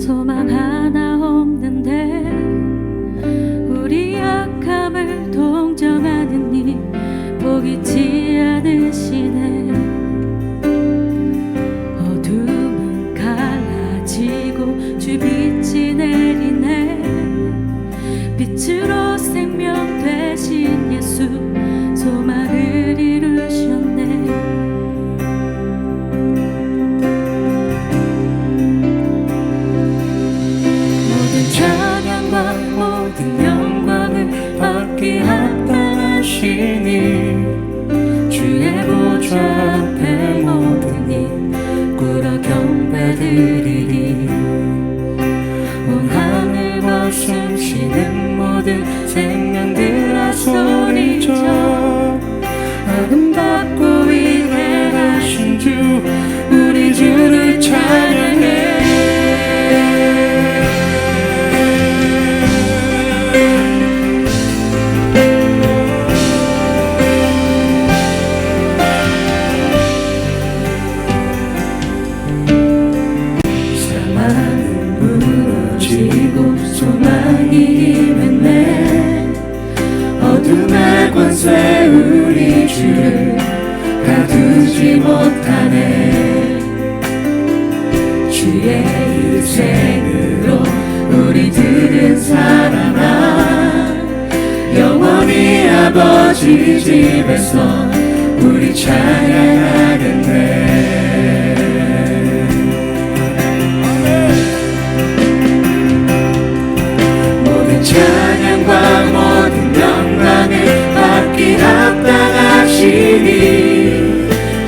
소망 하나 없는데 우리 약함을 동정하는 이 보이지 않으시네. 어둠은 갈라지고 주빛이 내리네. 빛으로 생명 되신 예수 소망을 이루셨네. 모든 찬양과 모든 영광을 받기 합당하시니 주의 보좌 앞에 모든 이 꿇어 경배드리리. 온 하늘과 숨쉬는 모든 생명들아 소리쳐 아름답고 위대하신 주 우리 주를 찬양해. 사랑은 무너지고 소망이 임했네. 어둠의 권세 우리 주를 가두지 못하네. 주의 희생으로 우리들은 살아나 영원히 아버지 집에서 우리 찬양하겠네. 모든 찬양과 모든 영광을 받기 합당하시니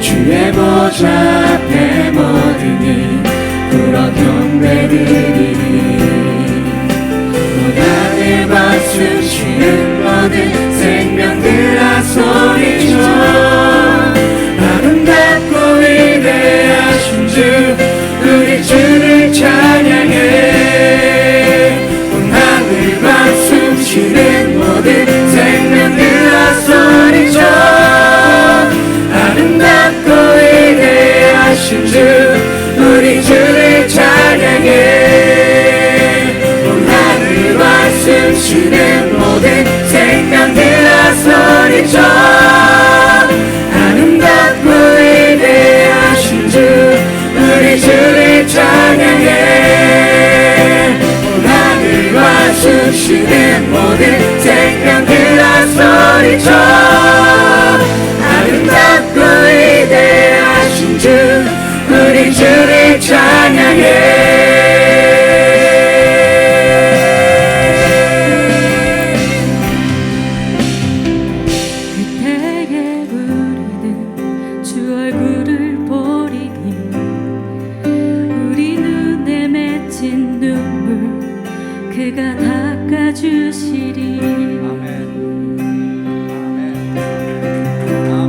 주의 보좌 앞에 모든 이 꿇어 경배드리니. 온 하늘과 숨쉬는 모든 생명들아 소리쳐 아름답고 위대하신 주 우리 주를 찬양해. 온 하늘과 숨쉬는 모든 생명들아 소리쳐 아름답고 위대하신 주 우리 주를 찬양해. 온 하늘과 숨쉬는 모든 생명들아 소리쳐 아름답고 위대하신 주 우리 주를 찬양해. 온 하늘과 숨쉬는 모든 생명들아 소리쳐 아름답고 위대하신 주 우리 주를 찬양해. 그때의 우리는 주 얼굴을 보리니 우리 눈에 맺힌 눈물 그가 닦아주시리. 아멘. 아멘. 아멘.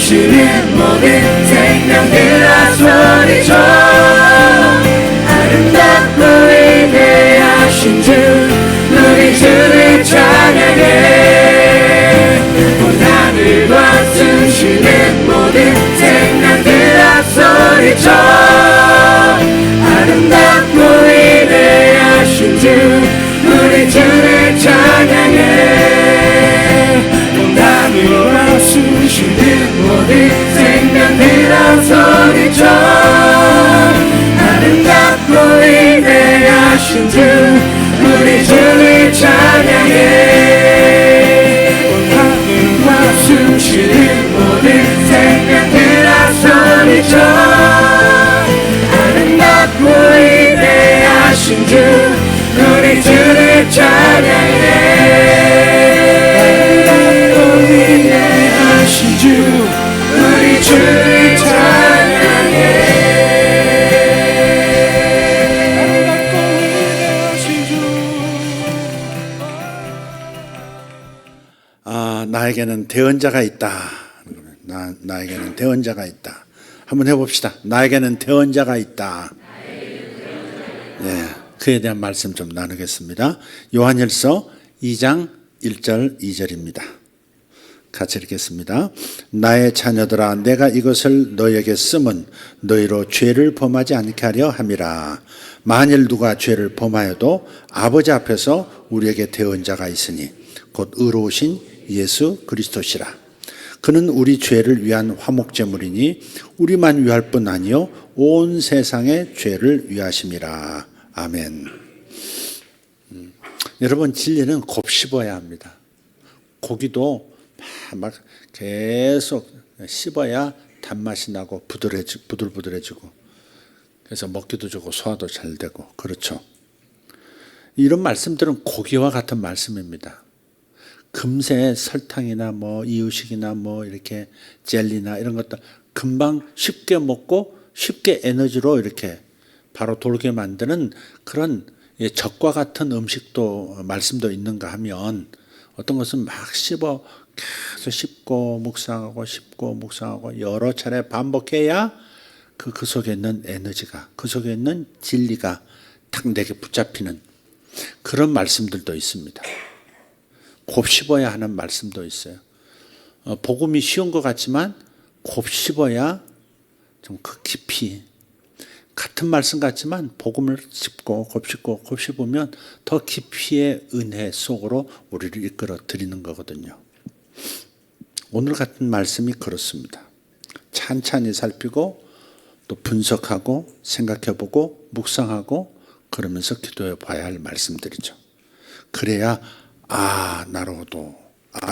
숨쉬는 모든 생명들아 소리쳐 아름답고 위대하신 주 우리 주를 찬양해 온 하늘과 숨쉬는 모든 생명들아 소리쳐 아름답고 위대하신 주 우리 주를 찬양해 온 하늘과 숨쉬는 모든 생명들아 소리쳐 아름답고 위대하신 주 우리 주를 찬양해 온 하늘과 숨쉬는 모든 생명들아 소리쳐 아름답고 위대하신 주 우리 주를 찬양해 아름답고 위대하신 주 우리 주를 찬양해 나에게는 대언자가 있다. 나에게는 대언자가 있다. 한번 해봅시다. 나에게는 대언자가 있다. 네, 그에 대한 말씀 좀 나누겠습니다. 요한일서 2장 1절 2절입니다. 같이 읽겠습니다. 나의 자녀들아 내가 이것을 너희에게 쓰면 너희로 죄를 범하지 않게 하려 함이라. 만일 누가 죄를 범하여도 아버지 앞에서 우리에게 대언자가 있으니 곧 의로우신 예수 그리스도시라. 그는 우리 죄를 위한 화목제물이니 우리만 위할 뿐 아니요 온 세상의 죄를 위하심이라. 아멘. 여러분 진리는 곱씹어야 합니다. 고기도 막 계속 씹어야 단맛이 나고 부들부들해지고 그래서 먹기도 좋고 소화도 잘 되고 그렇죠. 이런 말씀들은 고기와 같은 말씀입니다. 금세 설탕이나 뭐 이유식이나 뭐 이렇게 젤리나 이런 것들 금방 쉽게 먹고 쉽게 에너지로 이렇게 바로 돌게 만드는 그런 젖과 같은 음식도 말씀도 있는가 하면 어떤 것은 막 씹어 계속 씹고 묵상하고 여러 차례 반복해야 그 속에 있는 에너지가 그 속에 있는 진리가 딱 내게 붙잡히는 그런 말씀들도 있습니다. 곱씹어야 하는 말씀도 있어요. 복음이 쉬운 것 같지만 곱씹어야 좀 그 깊이 같은 말씀 같지만 복음을 곱씹으면 더 깊이의 은혜 속으로 우리를 이끌어 드리는 거거든요. 오늘 같은 말씀이 그렇습니다. 찬찬히 살피고 또 분석하고 생각해보고 묵상하고 그러면서 기도해 봐야 할 말씀들이죠. 그래야 나로도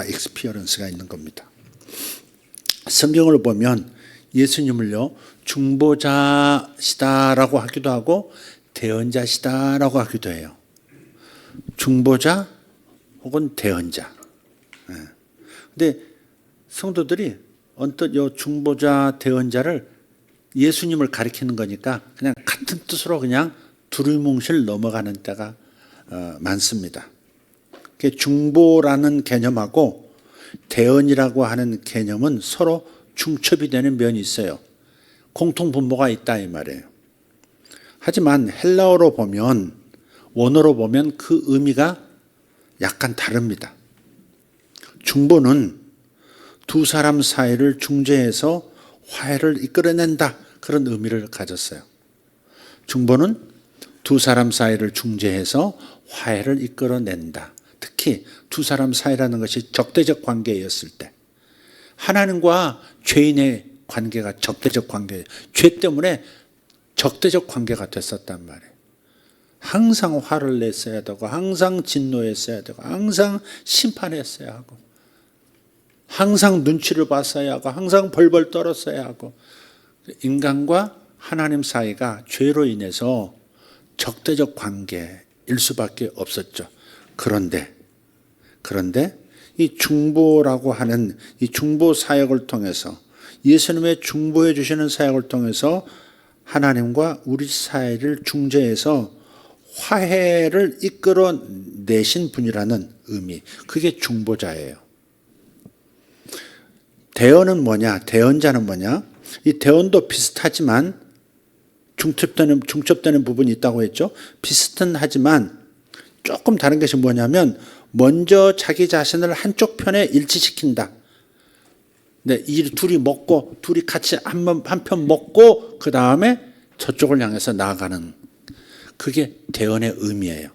익스피어런스가 있는 겁니다. 성경을 보면 예수님을요 중보자시다라고 하기도 하고 대언자시다라고 하기도 해요. 중보자 혹은 대언자. 근데 성도들이 언뜻 요 중보자 대언자를 예수님을 가리키는 거니까 그냥 같은 뜻으로 그냥 두루뭉실 넘어가는 때가 많습니다. 중보라는 개념하고 대언이라고 하는 개념은 서로 중첩이 되는 면이 있어요. 공통분모가 있다 이 말이에요. 하지만 헬라어로 보면 원어로 보면 그 의미가 약간 다릅니다. 중보는 두 사람 사이를 중재해서 화해를 이끌어낸다 그런 의미를 가졌어요. 중보는 두 사람 사이를 중재해서 화해를 이끌어낸다. 특히 두 사람 사이라는 것이 적대적 관계였을 때 하나님과 죄인의 관계가 적대적 관계예요. 죄 때문에 적대적 관계가 됐었단 말이에요. 항상 화를 냈어야 되고 항상 진노했어야 되고 항상 심판했어야 하고 항상 눈치를 봤어야 하고 항상 벌벌 떨었어야 하고 인간과 하나님 사이가 죄로 인해서 적대적 관계일 수밖에 없었죠. 그런데 이 중보라고 하는 이 중보 사역을 통해서 예수님의 중보해 주시는 사역을 통해서 하나님과 우리 사이를 중재해서 화해를 이끌어내신 분이라는 의미, 그게 중보자예요. 대언은 뭐냐? 대언자는 뭐냐? 이 대언도 비슷하지만 중첩되는 부분이 있다고 했죠. 비슷은 하지만 조금 다른 것이 뭐냐면 먼저 자기 자신을 한쪽 편에 일치시킨다. 네, 이 둘이 먹고 둘이 같이 한 편 먹고 그 다음에 저쪽을 향해서 나아가는 그게 대언의 의미예요.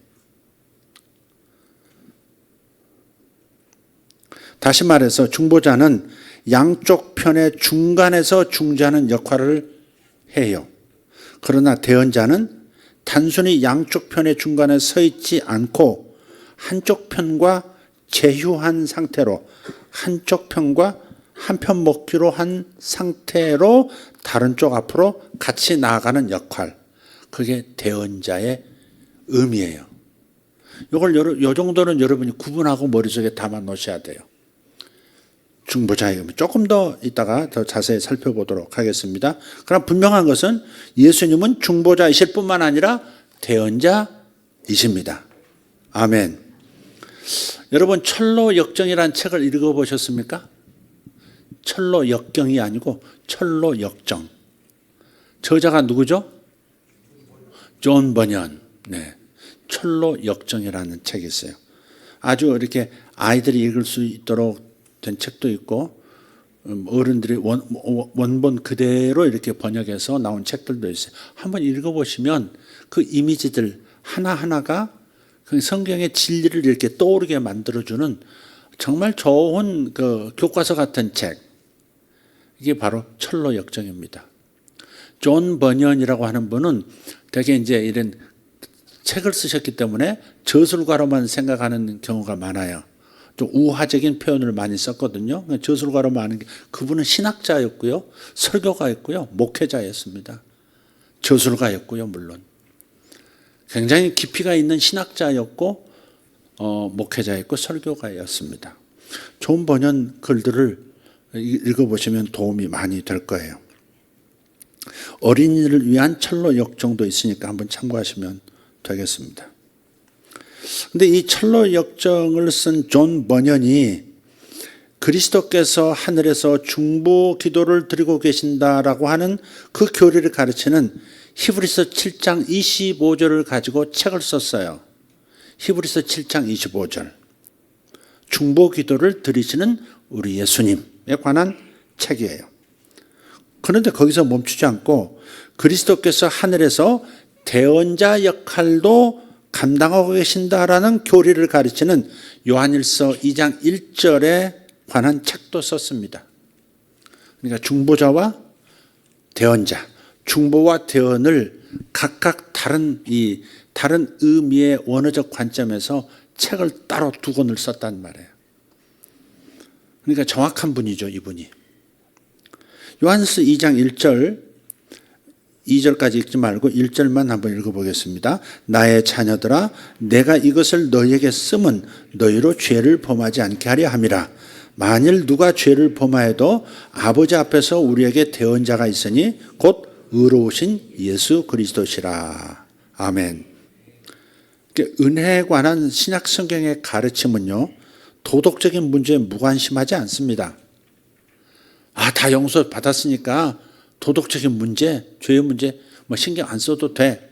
다시 말해서 중보자는 양쪽 편의 중간에서 중재하는 역할을 해요. 그러나 대언자는 단순히 양쪽 편의 중간에 서 있지 않고 한쪽 편과 제휴한 상태로 한쪽 편과 한 편 먹기로 한 상태로 다른 쪽 앞으로 같이 나아가는 역할. 그게 대언자의 의미예요. 이걸 요 정도는 여러분이 구분하고 머릿속에 담아 놓으셔야 돼요. 중보자의 의미. 조금 더 이따가 더 자세히 살펴보도록 하겠습니다. 그러나 분명한 것은 예수님은 중보자이실 뿐만 아니라 대언자이십니다. 아멘. 여러분 철로 역정이라는 책을 읽어보셨습니까? 철로 역경이 아니고 철로 역정. 저자가 누구죠? 존 버년. 네. 철로 역정이라는 책이 있어요. 아주 이렇게 아이들이 읽을 수 있도록 된 책도 있고 어른들이 원본 그대로 이렇게 번역해서 나온 책들도 있어요. 한번 읽어보시면 그 이미지들 하나하나가 성경의 진리를 이렇게 떠오르게 만들어주는 정말 좋은 그 교과서 같은 책. 이게 바로 철로 역정입니다. 존 버년이라고 하는 분은 되게 이제 이런 책을 쓰셨기 때문에 저술가로만 생각하는 경우가 많아요. 좀 우화적인 표현을 많이 썼거든요. 저술가로만 아는 게 그분은 신학자였고요, 설교가였고요, 목회자였습니다. 저술가였고요, 물론 굉장히 깊이가 있는 신학자였고 목회자였고 설교가였습니다. 존 버년 글들을 읽어보시면 도움이 많이 될 거예요. 어린이를 위한 철로 역정도 있으니까 한번 참고하시면 되겠습니다. 근데 이 철로 역정을 쓴 존 버년이 그리스도께서 하늘에서 중보 기도를 드리고 계신다라고 하는 그 교리를 가르치는 히브리서 7장 25절을 가지고 책을 썼어요. 히브리서 7장 25절. 중보 기도를 드리시는 우리 예수님에 관한 책이에요. 그런데 거기서 멈추지 않고 그리스도께서 하늘에서 대언자 역할도 감당하고 계신다라는 교리를 가르치는 요한일서 2장 1절에 관한 책도 썼습니다. 그러니까 중보자와 대언자, 중보와 대언을 각각 다른 의미의 원어적 관점에서 책을 따로 두 권을 썼단 말이에요. 그러니까 정확한 분이죠, 이분이. 요한일서 2장 1절, 2절까지 읽지 말고 1절만 한번 읽어보겠습니다. 나의 자녀들아, 내가 이것을 너희에게 쓰면 너희로 죄를 범하지 않게 하려 함이라. 만일 누가 죄를 범하여도 아버지 앞에서 우리에게 대언자가 있으니 곧 의로우신 예수 그리스도시라. 아멘. 은혜에 관한 신약 성경의 가르침은요, 도덕적인 문제에 무관심하지 않습니다. 다 용서 받았으니까 도덕적인 문제, 죄의 문제 신경 안 써도 돼.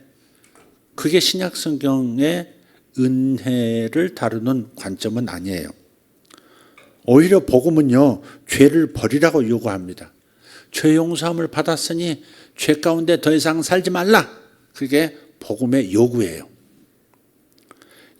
그게 신약 성경의 은혜를 다루는 관점은 아니에요. 오히려 복음은요, 죄를 버리라고 요구합니다. 죄 용서함을 받았으니 죄 가운데 더 이상 살지 말라. 그게 복음의 요구예요.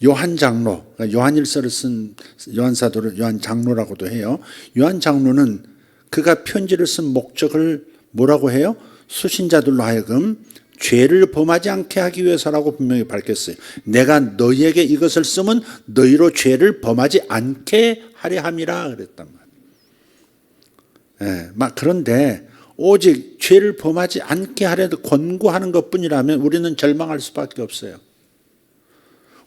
요한 장로, 요한일서를 쓴 요한 사도를 요한 장로라고도 해요. 요한 장로는 그가 편지를 쓴 목적을 뭐라고 해요? 수신자들로 하여금 죄를 범하지 않게 하기 위해서라고 분명히 밝혔어요. 내가 너희에게 이것을 쓰면 너희로 죄를 범하지 않게 하려 함이라 그랬단 말이에요. 그런데 오직 죄를 범하지 않게 하려도 권고하는 것뿐이라면 우리는 절망할 수밖에 없어요.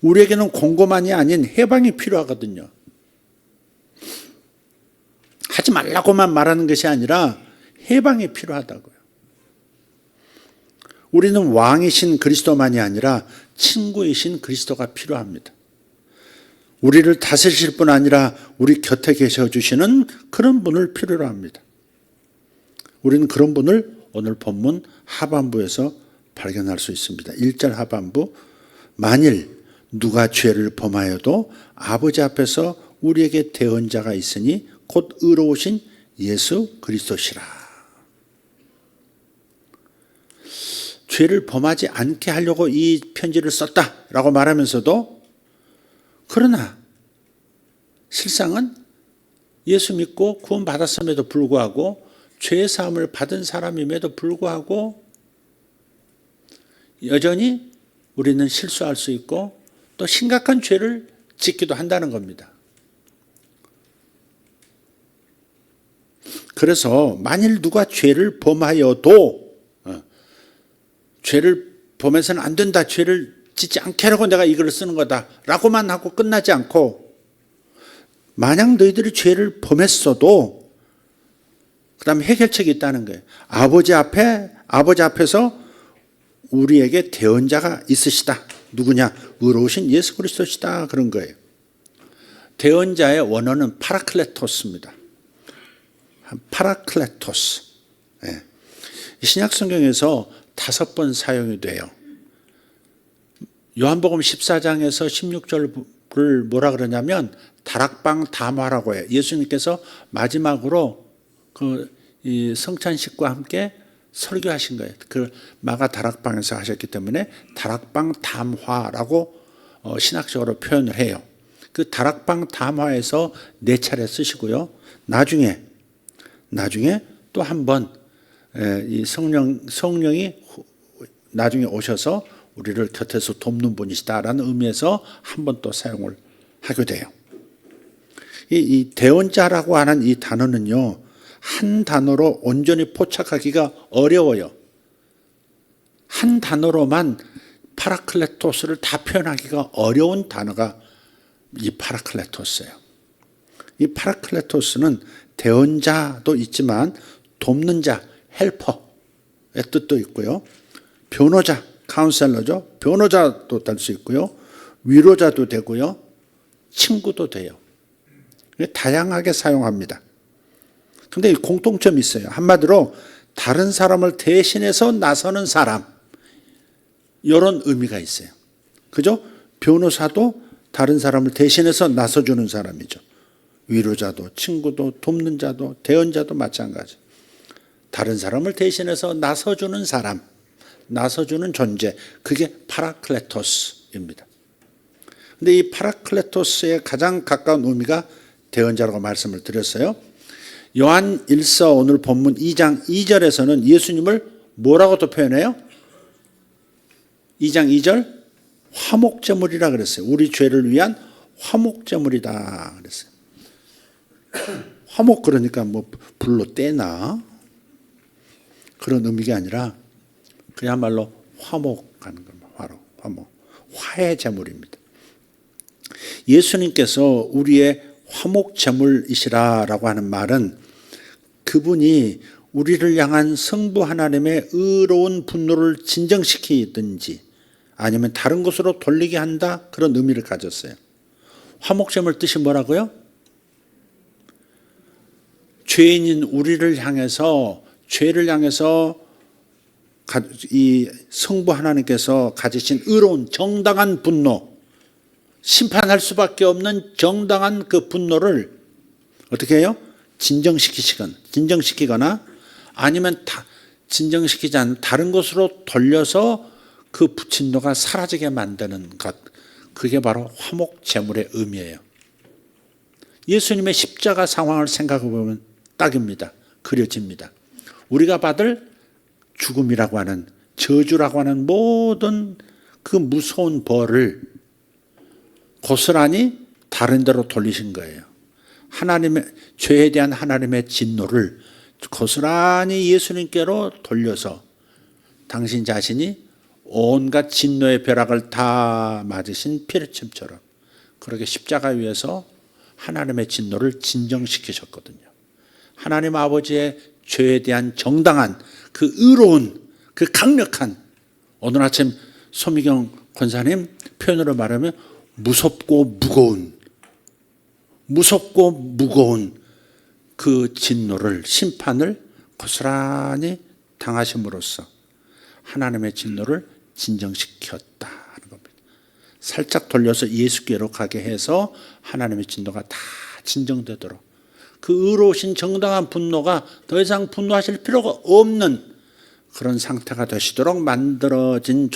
우리에게는 권고만이 아닌 해방이 필요하거든요. 하지 말라고만 말하는 것이 아니라 해방이 필요하다고요. 우리는 왕이신 그리스도만이 아니라 친구이신 그리스도가 필요합니다. 우리를 다스리실 뿐 아니라 우리 곁에 계셔 주시는 그런 분을 필요로 합니다. 우리는 그런 분을 오늘 본문 하반부에서 발견할 수 있습니다. 1절 하반부, 만일 누가 죄를 범하여도 아버지 앞에서 우리에게 대언자가 있으니 곧 의로우신 예수 그리스도시라. 죄를 범하지 않게 하려고 이 편지를 썼다라고 말하면서도, 그러나 실상은 예수 믿고 구원받았음에도 불구하고 죄 사함을 받은 사람임에도 불구하고 여전히 우리는 실수할 수 있고 또 심각한 죄를 짓기도 한다는 겁니다. 그래서 만일 누가 죄를 범하여도, 죄를 범해서는 안 된다, 죄를 짓지 않게 하려고 내가 이 글을 쓰는 거다 라고만 하고 끝나지 않고, 만약 너희들이 죄를 범했어도 그 다음에 해결책이 있다는 거예요. 아버지 앞에서 우리에게 대언자가 있으시다. 누구냐? 의로우신 예수 그리스도시다. 그런 거예요. 대언자의 원어는 파라클레토스입니다. 파라클레토스. 네. 신약 성경에서 5번 사용이 돼요. 요한복음 14장에서 16절을 뭐라 그러냐면 다락방 담화라고 해요. 예수님께서 마지막으로 이 성찬식과 함께 설교하신 거예요. 그 마가 다락방에서 하셨기 때문에 다락방 담화라고 신학적으로 표현을 해요. 그 다락방 담화에서 4차례 쓰시고요. 나중에 또 한 번 이 성령이 나중에 오셔서 우리를 곁에서 돕는 분이시다라는 의미에서 한 번 또 사용을 하게 돼요. 이 대언자라고 하는 이 단어는요, 한 단어로 온전히 포착하기가 어려워요. 한 단어로만 파라클레토스를 다 표현하기가 어려운 단어가 이 파라클레토스예요. 이 파라클레토스는 대언자도 있지만 돕는 자, 헬퍼의 뜻도 있고요. 변호자, 카운셀러죠. 변호자도 될 수 있고요. 위로자도 되고요. 친구도 돼요. 다양하게 사용합니다. 근데 공통점이 있어요. 한마디로 다른 사람을 대신해서 나서는 사람, 이런 의미가 있어요. 그죠? 변호사도 다른 사람을 대신해서 나서주는 사람이죠. 위로자도, 친구도, 돕는 자도, 대언자도 마찬가지. 다른 사람을 대신해서 나서주는 사람, 나서주는 존재, 그게 파라클레토스입니다. 근데 이 파라클레토스의 가장 가까운 의미가 대언자라고 말씀을 드렸어요. 요한 1서 오늘 본문 2장 2절에서는 예수님을 뭐라고 또 표현해요? 2장 2절 화목제물이라 그랬어요. 우리 죄를 위한 화목제물이다 그랬어요. 화목 그러니까 뭐 불로 떼나 그런 의미가 아니라 그야말로 화목하는 겁니다. 화목, 화해 제물입니다. 예수님께서 우리의 화목 제물이시라라고 하는 말은 그분이 우리를 향한 성부 하나님의 의로운 분노를 진정시키든지 아니면 다른 곳으로 돌리게 한다, 그런 의미를 가졌어요. 화목 제물 뜻이 뭐라고요? 죄인인 우리를 향해서, 죄를 향해서 이 성부 하나님께서 가지신 의로운 정당한 분노, 심판할 수밖에 없는 정당한 그 분노를 어떻게 해요? 진정시키거나 아니면 진정시키지 않는 다른 곳으로 돌려서 그 진노가 사라지게 만드는 것, 그게 바로 화목 제물의 의미예요. 예수님의 십자가 상황을 생각해 보면 딱입니다. 그려집니다. 우리가 받을 죽음이라고 하는, 저주라고 하는 모든 그 무서운 벌을 고스란히 다른 데로 돌리신 거예요. 하나님의 죄에 대한 하나님의 진노를 고스란히 예수님께로 돌려서 당신 자신이 온갖 진노의 벼락을 다 맞으신 피레침처럼 그렇게 십자가 위에서 하나님의 진노를 진정시키셨거든요. 하나님 아버지의 죄에 대한 정당한 그 의로운, 그 강력한, 오늘 아침 소미경 권사님 표현으로 말하면 무섭고 무거운 무섭고 무거운 그 진노를, 심판을 고스란히 당하심으로써 하나님의 진노를 진정시켰다 하는 겁니다. 살짝 돌려서 예수께로 가게 해서 하나님의 진노가 다 진정되도록, 그 의로우신 정당한 분노가 더 이상 분노하실 필요가 없는 그런 상태가 되시도록 만드신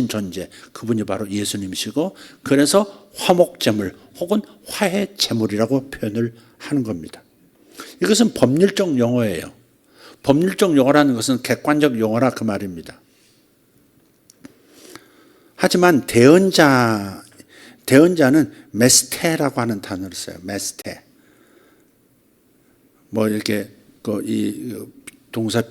존재, 그분이 바로 예수님이시고, 그래서 화목제물 혹은 화해제물이라고 표현을 하는 겁니다. 이것은 법률적 용어예요. 법률적 용어라는 것은 객관적 용어라 그 말입니다. 하지만 대언자는 메스테라고 하는 단어를 써요. 메스테. 뭐 이렇게 이 동사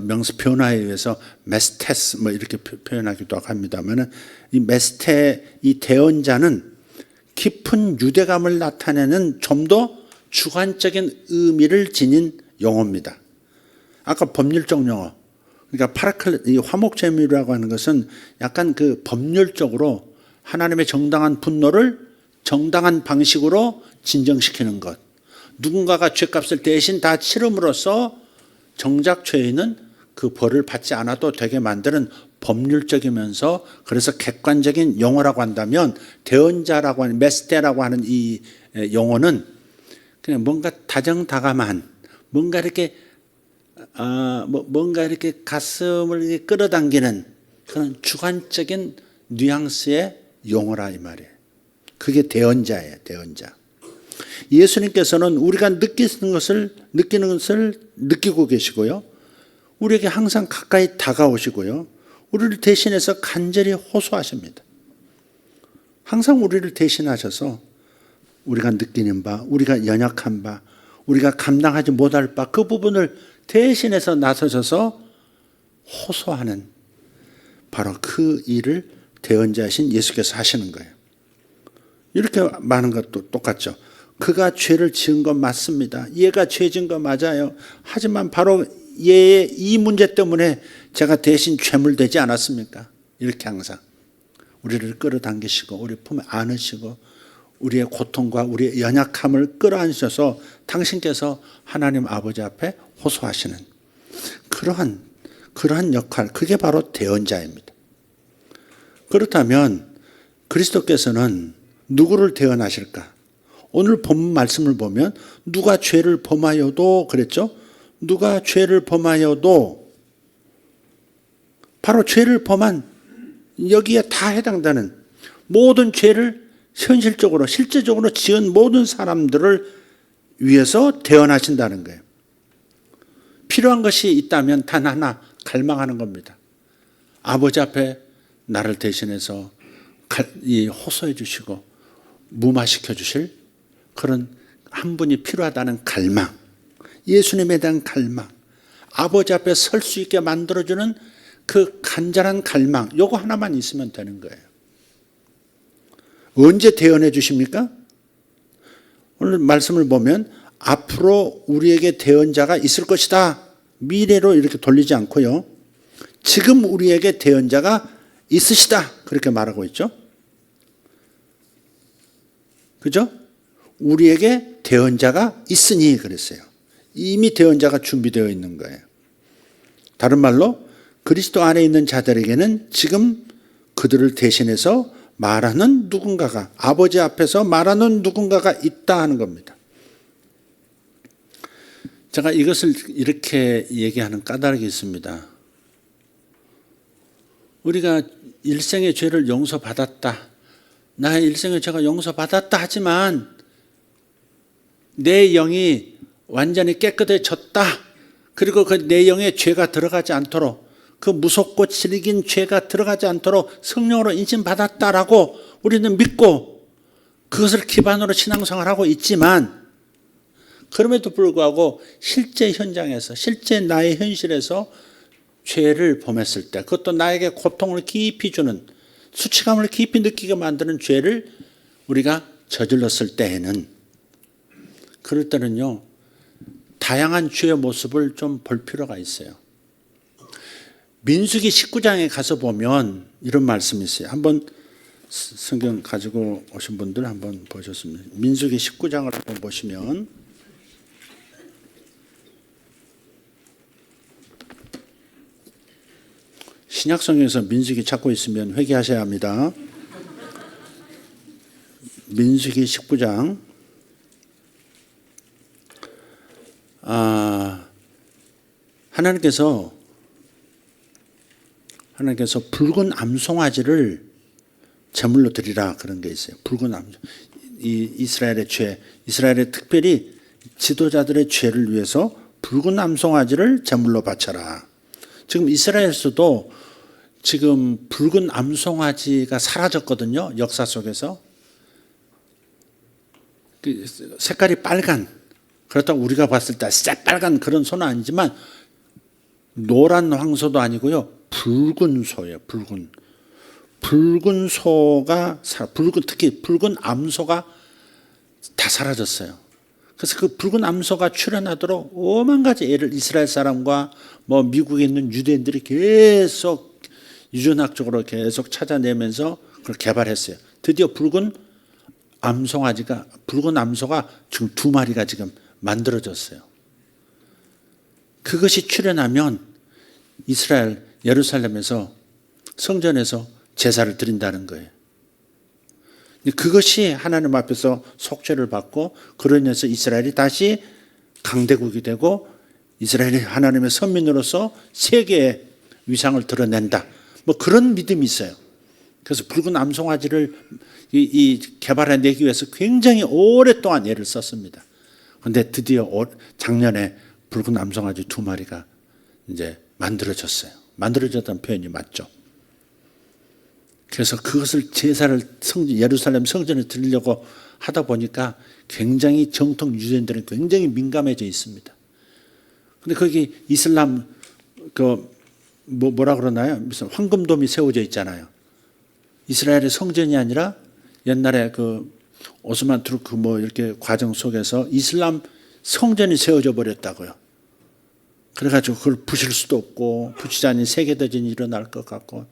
명사 변화에 의해서 메스테스 뭐 이렇게 표현하기도 합니다만은, 이 메스테, 이 대언자는 깊은 유대감을 나타내는 좀 더 주관적인 의미를 지닌 용어입니다. 아까 법률적 용어, 그러니까 이 화목제물이라고 하는 것은 약간 그 법률적으로 하나님의 정당한 분노를 정당한 방식으로 진정시키는 것, 누군가가 죄값을 대신 다 치름으로써 정작 죄인은 그 벌을 받지 않아도 되게 만드는 법률적이면서, 그래서 객관적인 용어라고 한다면, 대언자라고 하는 메스테라고 하는 이 용어는 그냥 뭔가 다정다감한, 뭔가 이렇게 가슴을 이렇게 끌어당기는 그런 주관적인 뉘앙스의 용어라 이 말이에요. 그게 대언자예요, 대언자. 예수님께서는 우리가 느끼는 것을 느끼고 계시고요, 우리에게 항상 가까이 다가오시고요, 우리를 대신해서 간절히 호소하십니다. 항상 우리를 대신하셔서 우리가 느끼는 바, 우리가 연약한 바, 우리가 감당하지 못할 바, 그 부분을 대신해서 나서셔서 호소하는 바로 그 일을 대언자이신 예수께서 하시는 거예요. 이렇게 많은 것도 똑같죠. 그가 죄를 지은 건 맞습니다. 얘가 죄 지은 거 맞아요. 하지만 바로 얘의 이 문제 때문에 제가 대신 죄물되지 않았습니까? 이렇게 항상 우리를 끌어당기시고 우리 품에 안으시고 우리의 고통과 우리의 연약함을 끌어안으셔서 당신께서 하나님 아버지 앞에 호소하시는 그러한 역할, 그게 바로 대언자입니다. 그렇다면 그리스도께서는 누구를 대언하실까? 오늘 본 말씀을 보면 누가 죄를 범하여도 그랬죠? 누가 죄를 범하여도 바로 죄를 범한, 여기에 다 해당되는 모든 죄를 현실적으로 실제적으로 지은 모든 사람들을 위해서 대언하신다는 거예요. 필요한 것이 있다면 단 하나, 갈망하는 겁니다. 아버지 앞에 나를 대신해서 호소해 주시고 무마시켜 주실 그런 한 분이 필요하다는 갈망, 예수님에 대한 갈망, 아버지 앞에 설 수 있게 만들어주는 그 간절한 갈망, 요거 하나만 있으면 되는 거예요. 언제 대언해 주십니까? 오늘 말씀을 보면 앞으로 우리에게 대언자가 있을 것이다, 미래로 이렇게 돌리지 않고요, 지금 우리에게 대언자가 있으시다, 그렇게 말하고 있죠. 그죠? 우리에게 대언자가 있으니 그랬어요. 이미 대언자가 준비되어 있는 거예요. 다른 말로 그리스도 안에 있는 자들에게는 지금 그들을 대신해서 말하는 누군가가, 아버지 앞에서 말하는 누군가가 있다 하는 겁니다. 제가 이것을 이렇게 얘기하는 까닭이 있습니다. 우리가 일생의 죄를 용서받았다, 나의 일생의 죄가 용서받았다 하지만 내 영이 완전히 깨끗해졌다, 그리고 그 내 영에 죄가 들어가지 않도록, 그 무섭고 질긴 죄가 들어가지 않도록 성령으로 인신받았다라고 우리는 믿고 그것을 기반으로 신앙생활을 하고 있지만, 그럼에도 불구하고 실제 현장에서, 실제 나의 현실에서 죄를 범했을 때, 그것도 나에게 고통을 깊이 주는, 수치감을 깊이 느끼게 만드는 죄를 우리가 저질렀을 때에는, 그럴 때는요, 다양한 죄의 모습을 좀 볼 필요가 있어요. 민수기 19장에 가서 보면 이런 말씀이 있어요. 한번 성경 가지고 오신 분들 한번 보셨습니다. 민수기 19장을 한번 보시면 신약 성경에서 민수기 찾고 있으면 회개하셔야 합니다. 민수기 19장 하나님께서 붉은 암송아지를 제물로 드리라 그런 게 있어요. 붉은 암송, 이 이스라엘의 죄, 이스라엘의 특별히 지도자들의 죄를 위해서 붉은 암송아지를 제물로 바쳐라. 지금 이스라엘에서도 지금 붉은 암송아지가 사라졌거든요. 역사 속에서. 그 색깔이 빨간, 그렇다고 우리가 봤을 때 새빨간 그런 소는 아니지만 노란 황소도 아니고요. 붉은 소예요. 붉은 소가 특히 붉은 암소가 다 사라졌어요. 그래서 그 붉은 암소가 출현하도록 오만 가지 애를 이스라엘 사람과 뭐 미국에 있는 유대인들이 계속 유전학적으로 계속 찾아내면서 그걸 개발했어요. 드디어 붉은 암소가 지금 2마리가 지금 만들어졌어요. 그것이 출현하면 이스라엘 예루살렘에서 성전에서 제사를 드린다는 거예요. 그것이 하나님 앞에서 속죄를 받고 그로 인해서 이스라엘이 다시 강대국이 되고 이스라엘이 하나님의 선민으로서 세계의 위상을 드러낸다. 뭐 그런 믿음이 있어요. 그래서 붉은 암송아지를 개발해내기 위해서 굉장히 오랫동안 애를 썼습니다. 그런데 드디어 작년에 붉은 암송아지 2마리가 이제 만들어졌어요. 만들어졌다는 표현이 맞죠. 그래서 그것을 제사를 예루살렘 성전에 드리려고 하다 보니까 굉장히 정통 유대인들은 굉장히 민감해져 있습니다. 근데 거기 이슬람 뭐라 그러나요? 무슨 황금돔이 세워져 있잖아요. 이스라엘의 성전이 아니라 옛날에 그 오스만 투르크 이렇게 과정 속에서 이슬람 성전이 세워져 버렸다고요. 그래가지고 그걸 부실 수도 없고 부치자니 세계대전이 일어날 것 같고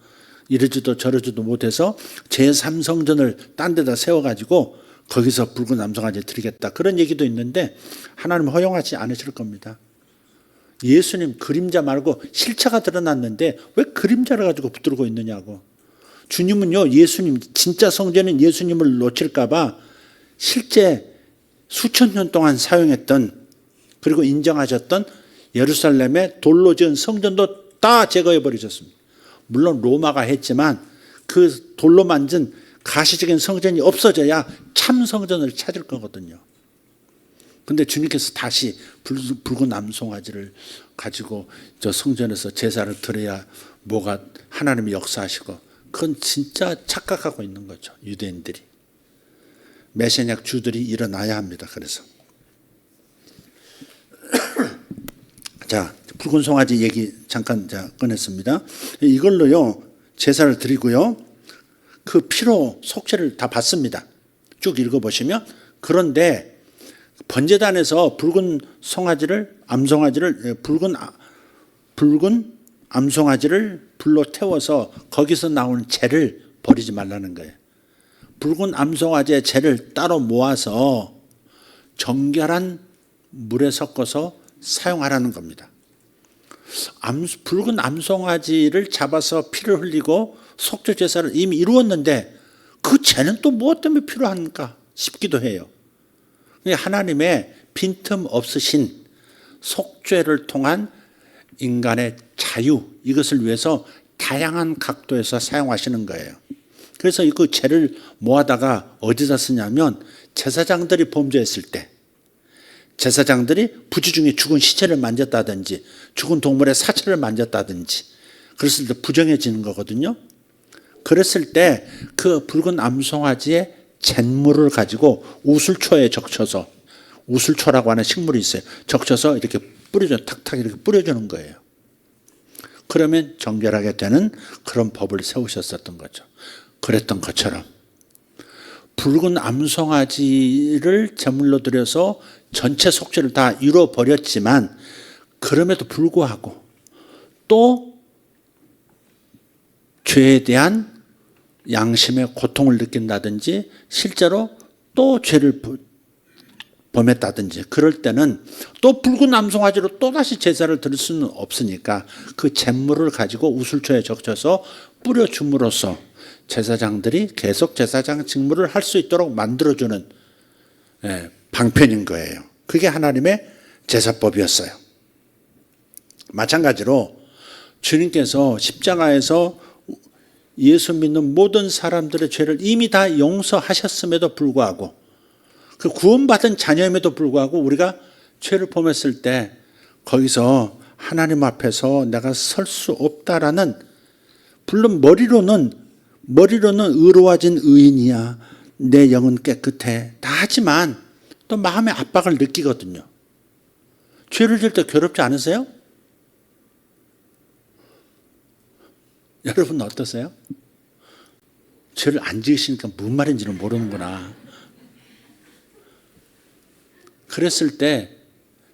이러지도 저러지도 못해서 제3성전을 딴 데다 세워가지고 거기서 붉은 암송아지 드리겠다. 그런 얘기도 있는데 하나님 허용하지 않으실 겁니다. 예수님 그림자 말고 실체가 드러났는데 왜 그림자를 가지고 붙들고 있느냐고. 주님은요, 예수님, 진짜 성전인 예수님을 놓칠까봐 실제 수천 년 동안 사용했던 그리고 인정하셨던 예루살렘의 돌로 지은 성전도 다 제거해 버리셨습니다. 물론 로마가 했지만 그 돌로 만든 가시적인 성전이 없어져야 참 성전을 찾을 거거든요. 근데 주님께서 다시 붉은 암송아지를 가지고 저 성전에서 제사를 드려야 뭐가 하나님이 역사하시고 그건 진짜 착각하고 있는 거죠. 유대인들이. 메시아적 주들이 일어나야 합니다. 그래서 자, 붉은 송아지 얘기 잠깐 꺼냈습니다. 이걸로요 제사를 드리고요 그 피로 속죄를 다 받습니다. 쭉 읽어보시면. 그런데 번제단에서 붉은 암송아지를 불로 태워서 거기서 나오는 재를 버리지 말라는 거예요. 붉은 암송아지의 재를 따로 모아서 정결한 물에 섞어서 사용하라는 겁니다. 붉은 암송아지를 잡아서 피를 흘리고 속죄 제사를 이미 이루었는데 그 재는 또 무엇 때문에 필요한가 싶기도 해요. 하나님의 빈틈 없으신 속죄를 통한 인간의 자유, 이것을 위해서 다양한 각도에서 사용하시는 거예요. 그래서 그 재를 모아다가 어디다 쓰냐면 제사장들이 범죄했을 때 제사장들이 부지 중에 죽은 시체를 만졌다든지 죽은 동물의 사체를 만졌다든지 그랬을 때 부정해지는 거거든요. 그랬을 때 그 붉은 암송아지의 잿물을 가지고 우슬초에 적셔서, 우슬초라고 하는 식물이 있어요. 적셔서 이렇게 탁탁 이렇게 뿌려주는 거예요. 그러면 정결하게 되는 그런 법을 세우셨었던 거죠. 그랬던 것처럼 붉은 암송아지를 제물로 드려서 전체 속죄를 다 이루어버렸지만 그럼에도 불구하고 또 죄에 대한 양심의 고통을 느낀다든지 실제로 또 죄를 범했다든지 그럴 때는 또 붉은 암송아지로 또다시 제사를 드릴 수는 없으니까 그 잿물을 가지고 우슬초에 적셔서 뿌려 줌으로써 제사장들이 계속 제사장 직무를 할 수 있도록 만들어주는 방편인 거예요. 그게 하나님의 제사법이었어요. 마찬가지로 주님께서 십자가에서 예수 믿는 모든 사람들의 죄를 이미 다 용서하셨음에도 불구하고 그 구원받은 자녀임에도 불구하고 우리가 죄를 범했을 때 거기서 하나님 앞에서 내가 설 수 없다라는, 물론 머리로는 의로워진 의인이야, 내 영은 깨끗해 다 하지만 또 마음의 압박을 느끼거든요. 죄를 지을 때 괴롭지 않으세요? 여러분 어떠세요? 죄를 안 지으시니까 무슨 말인지는 모르는구나. 그랬을 때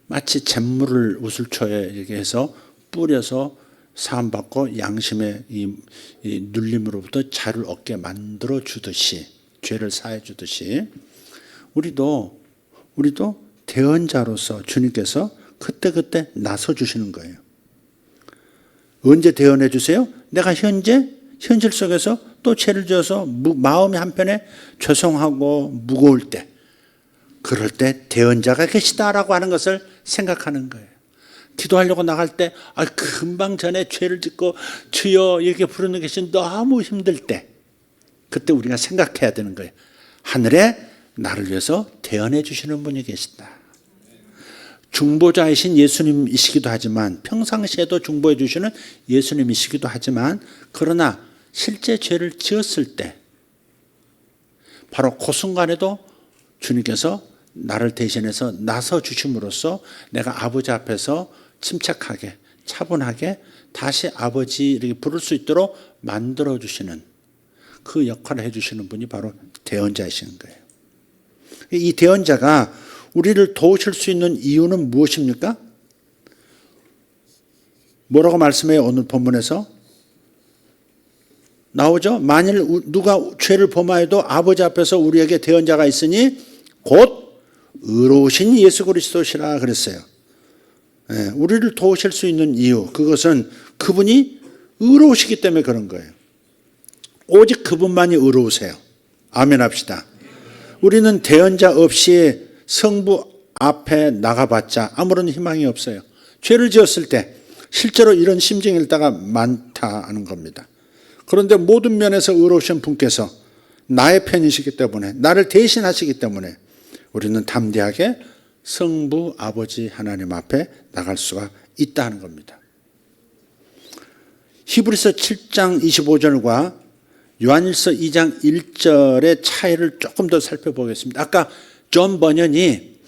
마치 잿물을 우슬초에 이렇게 해서 뿌려서 사함받고 양심의 이 눌림으로부터 자유를 얻게 만들어 주듯이, 죄를 사해 주듯이 우리도 대언자로서 주님께서 그때그때 나서 주시는 거예요. 언제 대언해 주세요? 내가 현실 속에서 또 죄를 지어서 마음이 한편에 죄송하고 무거울 때, 그럴 때 대언자가 계시다라고 하는 것을 생각하는 거예요. 기도하려고 나갈 때 금방 전에 죄를 짓고 주여 이렇게 부르는 것이 너무 힘들 때, 그때 우리가 생각해야 되는 거예요. 하늘에 나를 위해서 대언해 주시는 분이 계신다. 중보자이신 예수님이시기도 하지만, 평상시에도 중보해 주시는 예수님이시기도 하지만, 그러나 실제 죄를 지었을 때 바로 그 순간에도 주님께서 나를 대신해서 나서 주심으로써 내가 아버지 앞에서 침착하게 차분하게 다시 아버지 이렇게 부를 수 있도록 만들어 주시는 그 역할을 해 주시는 분이 바로 대언자이신 거예요. 이 대언자가 우리를 도우실 수 있는 이유는 무엇입니까? 뭐라고 말씀해요? 오늘 본문에서 나오죠? 만일 누가 죄를 범하여도 아버지 앞에서 우리에게 대언자가 있으니 곧 의로우신 예수 그리스도시라 그랬어요. 우리를 도우실 수 있는 이유, 그것은 그분이 의로우시기 때문에 그런 거예요. 오직 그분만이 의로우세요. 아멘 합시다. 우리는 대언자 없이 성부 앞에 나가봤자 아무런 희망이 없어요. 죄를 지었을 때 실제로 이런 심정일 때가 많다는 겁니다. 그런데 모든 면에서 의로우신 분께서 나의 편이시기 때문에, 나를 대신하시기 때문에 우리는 담대하게 성부 아버지 하나님 앞에 나갈 수가 있다는 겁니다. 히브리서 7장 25절과 요한일서 2장 1절의 차이를 조금 더 살펴보겠습니다. 아까 존 버년이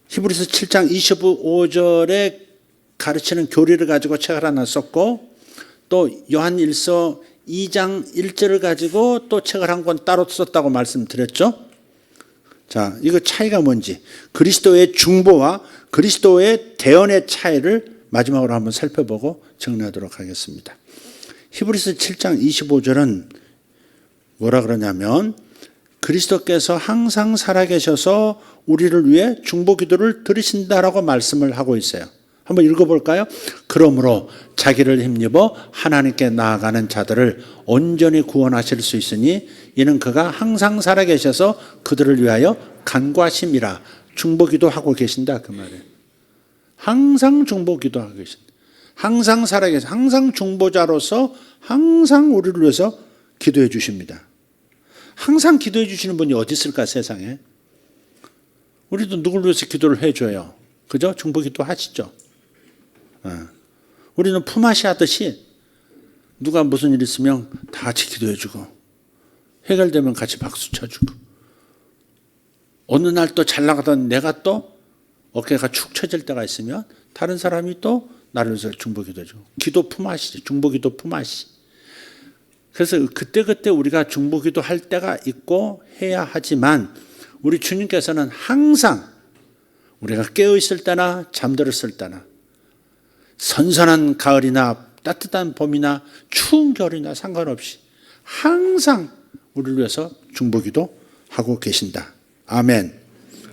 히브리서 7장 25절에 가르치는 교리를 가지고 책을 하나 썼고, 또 요한일서 2장 1절을 가지고 또 책을 한 권 따로 썼다고 말씀드렸죠. 자, 이거 차이가 뭔지, 그리스도의 중보와 그리스도의 대언의 차이를 마지막으로 한번 살펴보고 정리하도록 하겠습니다. 히브리서 7장 25절은 뭐라 그러냐면, 그리스도께서 항상 살아계셔서 우리를 위해 중보 기도를 들으신다라고 말씀을 하고 있어요. 한번 읽어볼까요? 그러므로 자기를 힘입어 하나님께 나아가는 자들을 온전히 구원하실 수 있으니 이는 그가 항상 살아계셔서 그들을 위하여 간구하심이라. 중보기도 하고 계신다 그 말이에요. 항상 중보기도 하고 계신다. 항상 살아계셔, 항상 중보자로서 항상 우리를 위해서 기도해 주십니다. 항상 기도해 주시는 분이 어디 있을까 세상에? 우리도 누구를 위해서 기도를 해줘요. 그죠? 중보기도 하시죠. 우리는 품앗이 하듯이 누가 무슨 일 있으면 다 같이 기도해주고, 해결되면 같이 박수 쳐주고, 어느 날 또 잘 나가던 내가 또 어깨가 축 처질 때가 있으면 다른 사람이 또 나를 위해서 중보기도해주고, 기도 품앗이, 중보기도 품앗이. 그래서 그때그때 우리가 중보기도 할 때가 있고 해야 하지만, 우리 주님께서는 항상 우리가 깨어있을 때나 잠들었을 때나, 선선한 가을이나 따뜻한 봄이나 추운 겨울이나 상관없이 항상 우리를 위해서 중보기도 하고 계신다. 아멘.